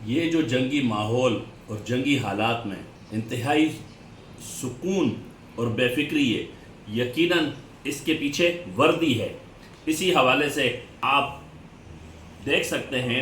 یہ جو جنگی ماحول اور جنگی حالات میں انتہائی سکون اور بے فکری ہے، یقیناً اس کے پیچھے وردی ہے۔ اسی حوالے سے آپ دیکھ سکتے ہیں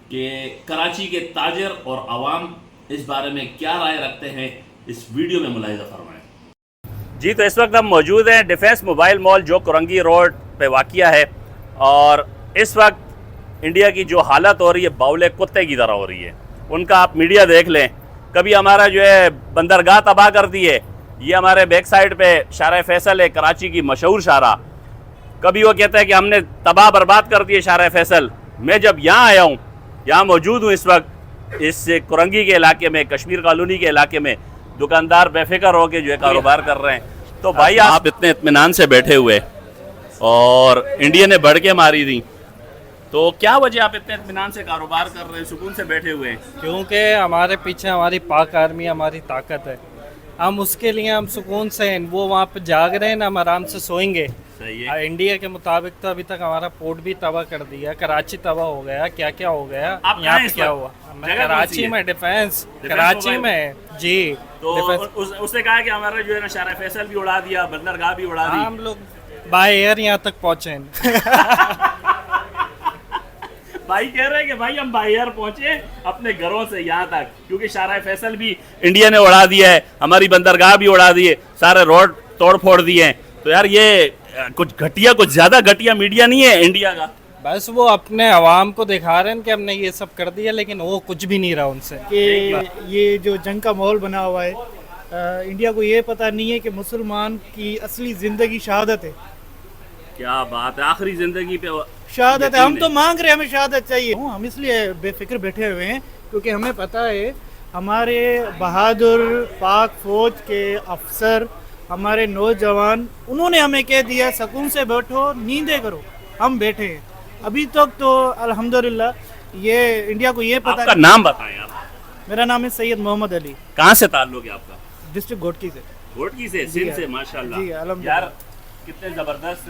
کہ کراچی کے تاجر اور عوام اس بارے میں کیا رائے رکھتے ہیں، اس ویڈیو میں ملاحظہ فرمائیں۔ جی تو اس وقت ہم موجود ہیں ڈیفینس موبائل مال جو کرنگی روڈ پہ واقع ہے، اور اس وقت انڈیا کی جو حالت ہو رہی ہے باولے کتے کی طرح ہو رہی ہے۔ ان کا آپ میڈیا دیکھ لیں، کبھی ہمارا جو ہے بندرگاہ تباہ کر دی ہے، یہ ہمارے بیک سائڈ پہ شارع فیصل ہے کراچی کی مشہور شارع، کبھی وہ کہتا ہے کہ ہم نے تباہ برباد کر دی ہے شارع فیصل۔ میں جب یہاں آیا ہوں، یہاں موجود ہوں اس وقت اس کرنگی کے علاقے میں، کشمیر کالونی کے علاقے میں، دکاندار بے فکر ہو کے جو ہے کاروبار کر رہے ہیں۔ تو بھائی آپ اتنے اطمینان سے بیٹھے ہوئے اور انڈیا نے بڑھ کے ماری دی، تو کیا وجہ آپ اتنے اطمینان سے کاروبار کر رہے ہیں، سکون سے بیٹھے ہوئے ہیں؟ کیونکہ ہمارے پیچھے ہماری پاک آرمی ہماری طاقت ہے، ہم اس کے لیے ہم سکون سے ہیں۔ وہ وہاں پہ جاگ رہے ہیں، ہم آرام سے سوئیں گے۔ صحیح ہے۔ انڈیا کے مطابق تو ابھی تک ہمارا پورٹ بھی تباہ کر دیا، کراچی تباہ ہو گیا، کیا کیا ہو گیا، آپ یہاں کہاں پہ اس کیا وقت؟ ہوا؟ میں جگہ کون سی کراچی ہے؟ میں ڈیفینس ڈیفینس کراچی موبائل؟ میں جی تو ڈیفینس۔ اس نے کہا کہ ہمارا جو ہے نا شارع فیصل بھی اڑا دیا، بندرگاہ بھی اڑا دی۔ ہم لوگ بائی ایئر یہاں تک پہنچے ہیں۔ بھائی کہہ رہے ہیں کہ بھائی ہم بائی ایئر پہنچے اپنے گھروں سے یہاں تک، کیونکہ شارع فیصل بھی انڈیا نے اڑا دیا ہے، ہماری بندرگاہ بھی اڑا دی ہے، سارے روڈ توڑ پھوڑ دیے ہیں۔ تو یار یہ کچھ گھٹیا، کچھ زیادہ گھٹیا میڈیا نہیں ہے انڈیا کا؟ بس وہ اپنے عوام کو دکھا رہے ہیں کہ ہم نے یہ سب کر دیا، لیکن وہ کچھ بھی نہیں رہا ان سے۔ کہ یہ جو جنگ کا ماحول بنا ہوا ہے، انڈیا کو یہ پتہ نہیں ہے کہ مسلمان کی اصلی زندگی شہادت ہے۔ کیا بات ہے، آخری زندگی پہ شہادت ہے، ہم تو مانگ رہے ہیں، ہمیں شہادت چاہیے۔ ہم اس لیے بے فکر بیٹھے ہوئے ہیں کیونکہ ہمیں پتہ ہے ہمارے بہادر پاک فوج کے افسر، ہمارے نوجوان، انہوں نے ہمیں کہہ دیا سکون سے بیٹھو، نیندیں کرو۔ ہم بیٹھے ہیں ابھی تک تو الحمدللہ۔ یہ انڈیا کو یہ آپ پتہ کا نام بتائیں آپ۔ میرا نام ہے سید محمد علی، کہاں سے تعلق ہے آپ کا؟ ڈسٹرکٹ گھوٹکی سے۔ گھوٹکی سے، سندھ سے، ماشاءاللہ۔ جی الحمدللہ۔ یار کتنے زبردست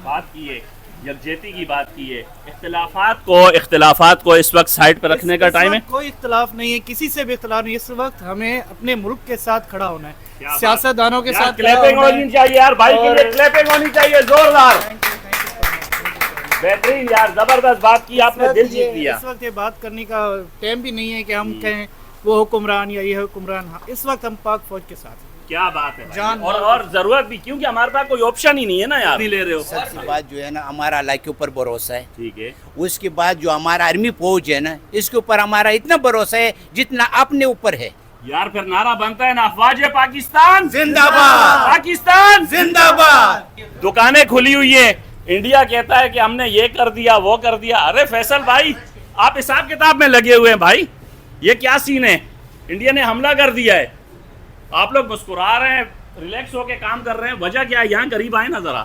بات کی ہے، یکجہتی کی بات کی ہے۔ اختلافات کو اس وقت سائڈ پہ رکھنے کا ٹائم ہے۔ کوئی اختلاف نہیں ہے، کسی سے بھی اختلاف نہیں۔ اس وقت ہمیں اپنے ملک کے ساتھ کھڑا ہونا ہے، سیاست دانوں کے ساتھ کھڑا کلیپنگ ہونا ہونی چاہیے یار، بھائی کے لیے کلیپنگ ہونی چاہیے زوردار۔ بہترین یار، زبردست بات کی آپ نے، دل جیت لیا۔ اس وقت یہ بات کرنے کا ٹائم بھی نہیں ہے کہ ہم کہیں وہ حکمران یا یہ حکمران۔ اس وقت ہم پاک فوج کے ساتھ ہیں۔ کیا بات ہے اور ضرورت بھی، کیونکہ ہمارے پاس کوئی آپشن ہی نہیں ہے نا یار۔ نہیں لے رہے ہو؟ سب سے بات جو ہے نا، ہمارا اللہ کے اوپر بھروسہ ہے۔ ٹھیک ہے۔ اس کے بعد جو ہمارا آرمی فوج ہے نا، اس کے اوپر ہمارا اتنا بھروسہ ہے جتنا اپنے اوپر ہے۔ یار پھر نعرہ بنتا ہے نا، افواج پاکستان زندہ باد، پاکستان زندہ باد۔ دکانیں کھلی ہوئی ہیں، انڈیا کہتا ہے کہ ہم نے یہ کر دیا وہ کر دیا۔ ارے فیصل بھائی آپ حساب کتاب میں لگے ہوئے ہیں بھائی، یہ کیا سین ہے؟ انڈیا نے حملہ کر دیا ہے، آپ لوگ مسکرا رہے ہیں، ریلیکس ہو کے کام کر رہے ہیں، وجہ کیا ہے؟ یہاں قریب آئے نا ذرا،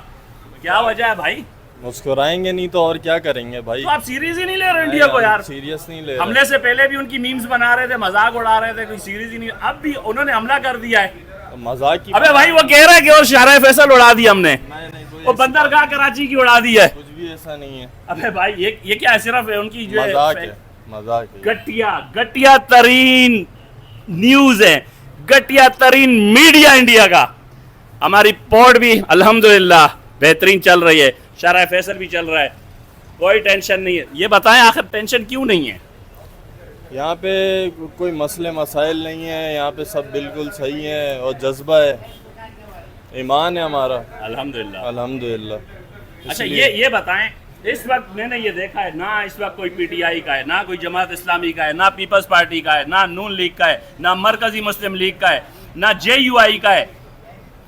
کیا وجہ ہے بھائی؟ مسکرائیں گے نہیں تو اور کیا کریں گے بھائی؟ تو آپ سیریز ہی نہیں لے رہے انڈیا کو یار؟ سیریس نہیں لے رہے۔ حملے سے پہلے بھی ان کی میمز بنا رہے تھے، مذاق اڑا رہے تھے، کوئی سیریز ہی نہیں، اب بھی انہوں نے حملہ کر دیا ہے۔ مذاق کی ابے بھائی وہ کہہ رہا ہے کہ اور شارع فیصل اڑا دی ہم نے، وہ بندرگاہ کراچی کی اڑا دی ہے۔ کچھ بھی ایسا نہیں ہے، ابے بھائی یہ کیا ہے؟ صرف ان کی جو مذاق ہے، مذاق ہے۔ گٹیا ترین نیوز ہے، گٹیا ترین میڈیا انڈیا کا۔ ہماری پورٹ بھی الحمدللہ بہترین چل رہی ہے، شارع فیصل بھی چل رہا ہے، کوئی ٹینشن نہیں ہے۔ یہ بتائیں آخر ٹینشن کیوں نہیں ہے؟ یہاں پہ کوئی مسئلے مسائل نہیں ہیں، یہاں پہ سب بالکل صحیح ہیں، اور جذبہ ہے، ایمان ہے ہمارا الحمدللہ۔ الحمدللہ۔ اچھا یہ بتائیں، اس وقت میں نے یہ دیکھا ہے، نہ اس وقت کوئی پی ٹی آئی کا ہے، نہ کوئی جماعت اسلامی کا ہے، نہ پیپلز پارٹی کا ہے، نہ نون لیگ کا ہے، نہ مرکزی مسلم لیگ کا ہے، نہ جے یو آئی کا ہے،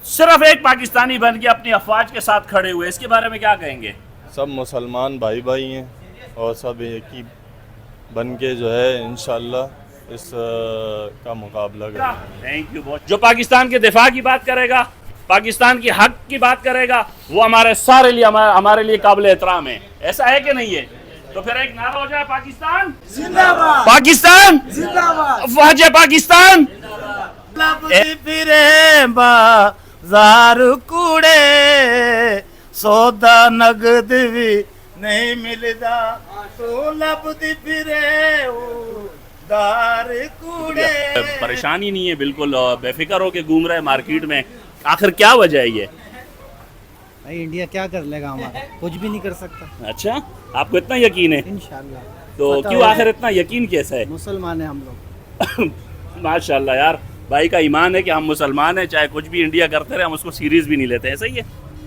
صرف ایک پاکستانی بن کے اپنی افواج کے ساتھ کھڑے ہوئے۔ اس کے بارے میں کیا کہیں گے؟ سب مسلمان بھائی بھائی ہیں، اور سب ایک ہی بن کے جو ہے انشاءاللہ اس کا مقابلہ کریں گے۔ تھینک یو بہت۔ جو پاکستان کے دفاع کی بات کرے گا، پاکستان کی حق کی بات کرے گا، وہ ہمارے لیے قابل احترام ہے۔ ایسا ہے کہ نہیں ہے؟ تو پھر ایک نعرہ ہو جائے، پاکستان زندہ باد، پاکستان زندہ باد، افواج پاکستان پھرے بازار کوڑے، سودا نگد بھی نہیں ملدا، تو لبدی پھرے परेशानी नहीं है बिल्कुल, और बेफिक्र होके घूम रहे हैं मार्केट में, आखिर क्या वजह है ये? भाई इंडिया क्या कर लेगा हमारा, कुछ भी नहीं कर सकता अच्छा, आपको इतना यकीन है? इंशाल्लाह। तो पता क्यों है, आखिर इतना यकीन कैसा है? मुसलमान है हम लोग। माशाल्लाह यार, भाई का ईमान है कि हम मुसलमान हैं, चाहे कुछ भी इंडिया करते रहे हम उसको सीरियस भी नहीं लेते हैं, सही है?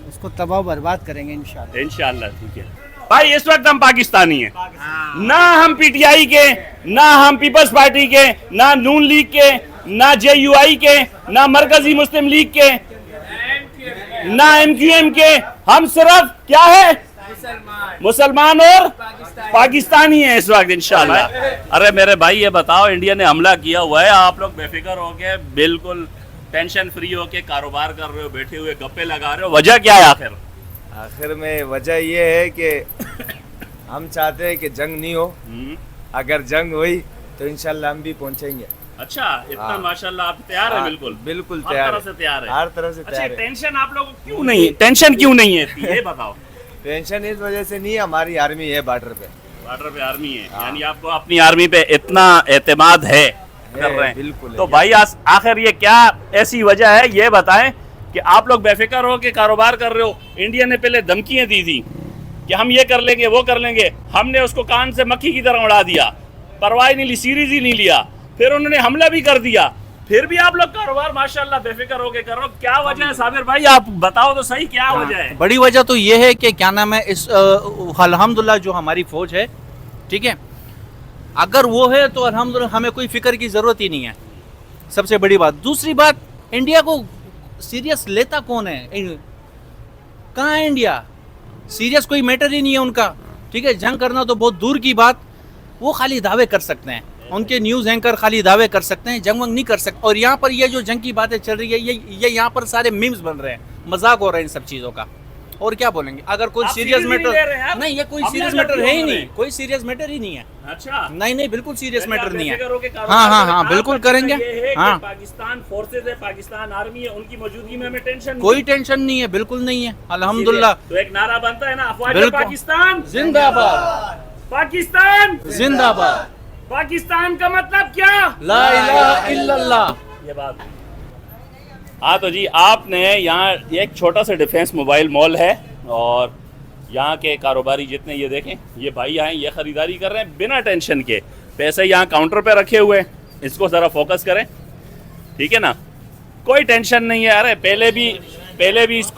उसको तबाह बर्बाद करेंगे इंशाल्लाह। इंशाल्लाह, ठीक है भाई। इस वक्त हम पाकिस्तानी हैं, ना हम पीटीआई के, ना हम पीपल्स पार्टी के, ना नून लीग के, ना जेयूआई के, ना मरकजी मुस्लिम लीग के, ना एमक्यूएम के, हम सिर्फ क्या है, मुसलमान और पाकिस्तानी है इस वक्त इंशाल्लाह। अरे मेरे भाई ये बताओ, इंडिया ने हमला किया हुआ है, आप लोग बेफिक्र होके बिल्कुल टेंशन फ्री होके कारोबार कर रहे हो, बैठे हुए गप्पे लगा रहे हो, वजह क्या है आखिर? आखिर में वजह ये है कि हम चाहते हैं कि जंग नहीं हो, अगर जंग हुई तो इंशाल्लाह हम भी पहुंचेंगे। अच्छा, इतना माशाल्लाह आप तैयार है? बिल्कुल बिल्कुल हर तैयार तरह से तैयार है, हर तरह से अच्छा, तैयार है। टेंशन आप लोगों को क्यों नहीं है? टेंशन क्यों नहीं है ये बताओ। टेंशन इस वजह से नहीं, हमारी आर्मी है बॉर्डर पे, बॉर्डर पे आर्मी है, यानी आपको अपनी आर्मी पे इतना एतमाद है कर रहे हैं। बिल्कुल है। तो भाई आखिर ये क्या ऐसी वजह है, ये बताएं कि आप लोग बेफिक्र हो के कारोबार कर रहे हो। इंडिया ने पहले धमकियां दी थी कि हम ये कर लेंगे, वो कर लेंगे, हमने उसको कान से मक्खी की तरह उड़ा दिया, परवाह नहीं ली, सीरीज ही नहीं लिया, फिर उन्होंने हमला भी कर दिया, फिर भी आप लोग कारोबार माशाल्लाह बेफिक्र होके कर रहे हो। क्या वजह है साबिर भाई, आप बताओ तो सही, क्या वजह है? बड़ी वजह तो ये है कि क्या नाम है, इस अल्हम्दुलिल्लाह जो हमारी फौज है, ठीक है, अगर वो है तो अल्हम्दुलिल्लाह हमें कोई फिक्र की ज़रूरत ही नहीं है, सबसे बड़ी बात। दूसरी बात, इंडिया को सीरियस लेता कौन है? कहाँ है इंडिया? सीरियस कोई मैटर ही नहीं है उनका, ठीक है। जंग करना तो बहुत दूर की बात, वो खाली दावे कर सकते हैं, उनके न्यूज़ एंकर खाली दावे कर सकते हैं, जंग वंग नहीं कर सकते। और यहाँ पर ये जो जंग की बातें चल रही है, ये यहाँ पर सारे मीम्स बन रहे हैं, मजाक हो रहे हैं इन सब चीज़ों का, और क्या बोलेंगे? अगर कोई सीरियस मैटर नहीं, ये कोई सीरियस मैटर है ही नहीं, कोई सीरियस मैटर ही नहीं है। अच्छा, नहीं, बिल्कुल सीरियस मैटर नहीं है। हाँ हाँ हाँ, बिल्कुल करेंगे। हाँ, पाकिस्तान फोर्सेज है, पाकिस्तान आर्मी है, उनकी मौजूदगी में हमें टेंशन कोई टेंशन नहीं है, बिल्कुल नहीं है, अल्हम्दुलिल्लाह। तो एक नारा बनता है ना, अफवाज बिल्कुल। पाकिस्तान जिंदाबाद, पाकिस्तान जिंदाबाद, पाकिस्तान का मतलब क्या? ला इलाहा इल्लल्लाह। ये बात। हाँ तो जी, आपने यहाँ एक छोटा सा डिफेंस मोबाइल मॉल है, और यहाँ के कारोबारी जितने, ये देखें, ये भाई आए, ये ख़रीदारी कर रहे हैं बिना टेंशन के, पैसे यहाँ काउंटर पे रखे हुए हैं, इसको ज़रा फोकस करें, ठीक है ना, कोई टेंशन नहीं है। अरे पहले भी इस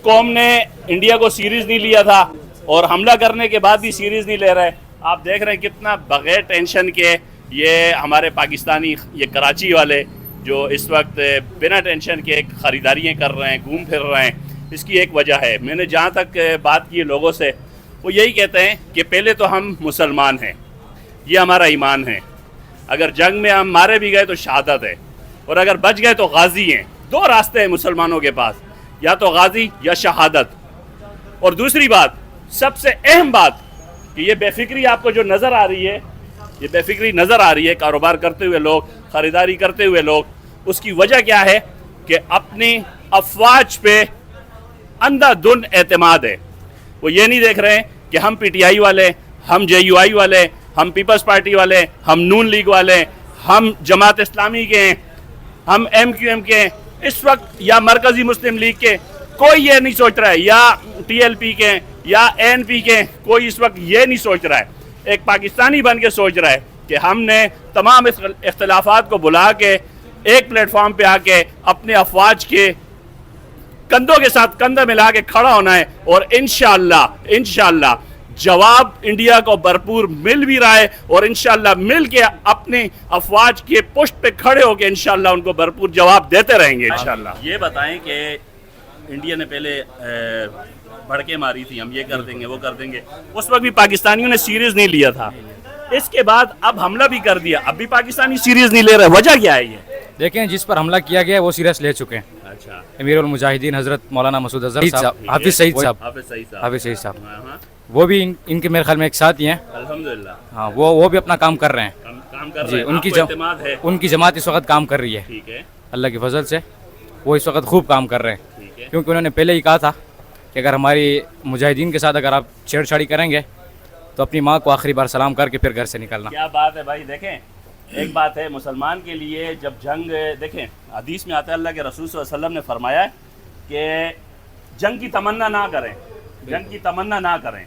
कौम ने इंडिया को सीरीज़ नहीं लिया था, और हमला करने के बाद भी सीरीज़ नहीं ले रहे। आप देख रहे हैं कितना बग़ैर टेंशन के ये हमारे पाकिस्तानी, ये कराची वाले जो इस वक्त बिना टेंशन के ख़रीदारियाँ कर रहे हैं, घूम फिर रहे हैं। इसकी एक वजह है, मैंने जहाँ तक बात की लोगों से, वो यही कहते हैं कि पहले तो हम मुसलमान हैं, ये हमारा ईमान है, अगर जंग में हम मारे भी गए तो शहादत है, और अगर बच गए तो गाजी हैं। दो रास्ते हैं मुसलमानों के पास, या तो गाजी या शहादत। और दूसरी बात, सबसे अहम बात, कि ये बेफिक्री आपको जो नज़र आ रही है, ये बेफिक्री नज़र आ रही है कारोबार करते हुए लोग, ख़रीदारी करते हुए लोग, उसकी वजह क्या है कि अपनी अफवाज पे अंधाधुंध एतमाद है। वो ये नहीं देख रहे हैं कि हम पीटीआई वाले, हम जेयूआई वाले, हम पीपल्स पार्टी वाले, हम नून लीग वाले, हम जमात इस्लामी के हैं, हम एमक्यूएम के हैं इस वक्त, या मरकजी मुस्लिम लीग के, कोई ये नहीं सोच रहा है, या टीएलपी के या एनपी के, कोई इस वक्त ये नहीं सोच रहा है। एक पाकिस्तानी बन के सोच रहा है कि हमने तमाम इख्तलाफात को बुला के एक प्लेटफॉर्म पे आके अपने अफवाज के कंधों के साथ कंधा मिला के खड़ा होना है, और इंशाअल्लाह जवाब इंडिया को भरपूर मिल भी रहा है, और इंशाअल्लाह मिल के अपने अफवाज के पुष्ट पे खड़े होके इंशाअल्लाह उनको भरपूर जवाब देते रहेंगे इंशाअल्लाह। ये बताएं कि इंडिया ने पहले भड़के मारी थी, हम ये कर देंगे, वो कर देंगे, उस वक्त भी पाकिस्तानियों ने सीरीज नहीं लिया था, इसके बाद अब हमला भी कर दिया, अब भी पाकिस्तानी सीरीज नहीं ले रहे, वजह क्या है? ये देखें, जिस पर हमला किया गया वो सीरियस ले चुके हैं। अच्छा, अमीरुल मुजाहिदीन हज़रत मौलाना मसूद अज़हर साहब, हाफिज़ सईद साहब, वो भी इनके मेरे ख्याल में एक साथ ही हैं अल्हम्दुलिल्लाह। हाँ, वो भी अपना काम कर रहे हैं, काम कर जी, रहे हैं, उनकी जमात इस वक्त काम कर रही है, ठीक है, अल्लाह की फजल से वो इस वक्त खूब काम कर रहे हैं, ठीक है। क्योंकि उन्होंने पहले ही कहा था कि अगर हमारी मुजाहिदीन के साथ अगर आप छेड़छाड़ी करेंगे तो अपनी माँ को आखिरी बार सलाम करके फिर घर से निकलना। क्या बात है भाई। देखें एक बात है, मुसलमान के लिए जब जंग, देखें हदीस में आता है अल्लाह के रसूल सल्लल्लाहु अलैहि वसल्लम ने फरमाया है कि जंग की तमन्ना ना करें, जंग की तमन्ना ना करें,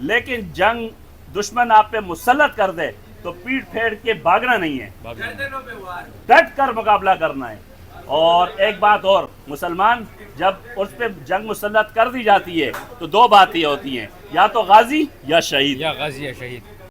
लेकिन जंग दुश्मन आप पे मुसल्लत कर दे तो पीठ फेर के भागना नहीं है, डट कर मुकाबला करना है। और एक बात और, मुसलमान जब उस पे जंग मुसल्लत कर दी जाती है तो दो बातें होती हैं, या तो गाजी या शहीद। या गाजी या शहीद।